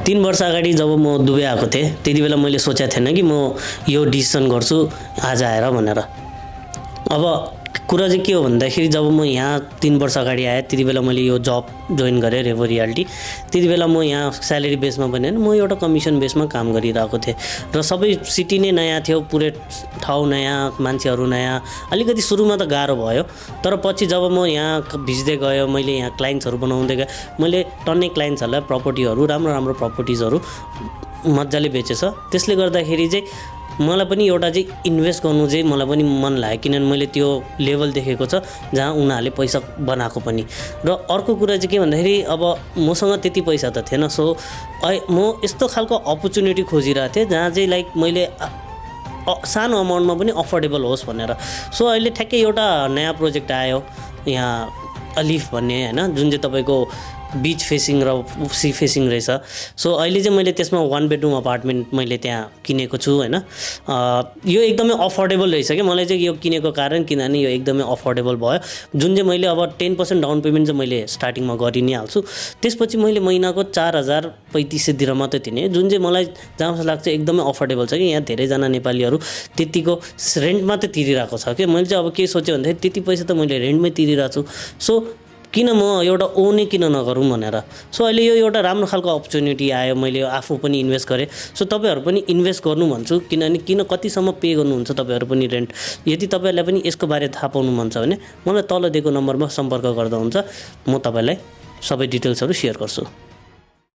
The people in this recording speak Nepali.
3 वर्ष अगाडि जब म दुबई आएको थिएँ त्यति बेला मैले सोचेको थिएन कि म यो डिसिसन गर्छु आज आएर भनेर। अब कुरा चाहिँ के हो भन्दाखेरि जब म यहाँ 3 वर्ष अगाडि आएँ त्यति बेला मैले यो जब जोइन गरेँ रेभो रियालिटी। त्यति बेला म यहाँ स्यालेरी बेसमा पनि हैन, म एउटा कमिसन बेसमा काम गरिरहेको थिएँ र सबै सिटी नै नयाँ थियो, पुरै ठाउँ नयाँ, मान्छेहरू नयाँ। अलिकति सुरुमा त गाह्रो भयो, तर पछि जब म यहाँ भिज्दै गयो, मैले यहाँ क्लाइन्ट्सहरू बनाउँदै गएँ, मैले टन्नै क्लाइन्ट्सहरूलाई प्रपर्टीहरू राम्रो प्रपर्टिजहरू मजाले बेचेछ। त्यसले गर्दाखेरि चाहिँ मलाई पनि एउटा चाहिँ इन्भेस्ट गर्नु चाहिँ मलाई पनि मन लाग्यो, किनभने मैले त्यो लेभल देखेको छ जहाँ उनीहरूले पैसा बनाएको पनि। र अर्को कुरा चाहिँ के भन्दाखेरि अब मसँग त्यति पैसा त थिएन, सो म यस्तो खालको अपर्च्युनिटी खोजिरहेको थिएँ जहाँ चाहिँ लाइक मैले सानो अमाउन्टमा पनि अफोर्डेबल होस् भनेर। सो अहिले ठ्याक्कै एउटा नयाँ प्रोजेक्ट आयो यहाँ अलिफ भन्ने हैन, जुन चाहिँ तपाईँको बीच फेसिङ र सी फेसिङ रहेछ। सो अहिले चाहिँ मैले त्यसमा 1 बेडरुम अपार्टमेन्ट मैले त्यहाँ किनेको छु हैन। यो एकदमै अफोर्डेबल रहेछ क्या, मलाई चाहिँ यो किनेको कारण किनभने यो एकदमै अफोर्डेबल भयो। जुन चाहिँ मैले अब 10% डाउन पेमेन्ट चाहिँ मैले स्टार्टिङमा गरि नै हाल्छु, त्यसपछि मैले महिनाको 4,3500 दिएर मात्रै तिर्ने, जुन चाहिँ मलाई जहाँसम्म लाग्छ एकदमै अफोर्डेबल छ कि यहाँ धेरैजना नेपालीहरू त्यतिको रेन्ट मात्रै तिरिरहेको छ कि। मैले चाहिँ अब के सोचेँ भन्दाखेरि त्यति पैसा त मैले रेन्टमै तिरिरहेको छु, सो किन म एउटा ओनै किन नगरौँ भनेर। सो अहिले यो एउटा राम्रो खालको अपर्च्युनिटी आयो, मैले आफू पनि इन्भेस्ट गरेँ। सो तपाईँहरू पनि इन्भेस्ट गर्नु भन्छु, किनभने कतिसम्म पे गर्नुहुन्छ तपाईँहरू पनि रेन्ट। यदि तपाईँहरूलाई पनि यसको बारे थाहा पाउनु मन छ भने मलाई तल दिएको नम्बरमा सम्पर्क गर्दा हुन्छ, म तपाईँलाई सबै डिटेल्सहरू सेयर गर्छु।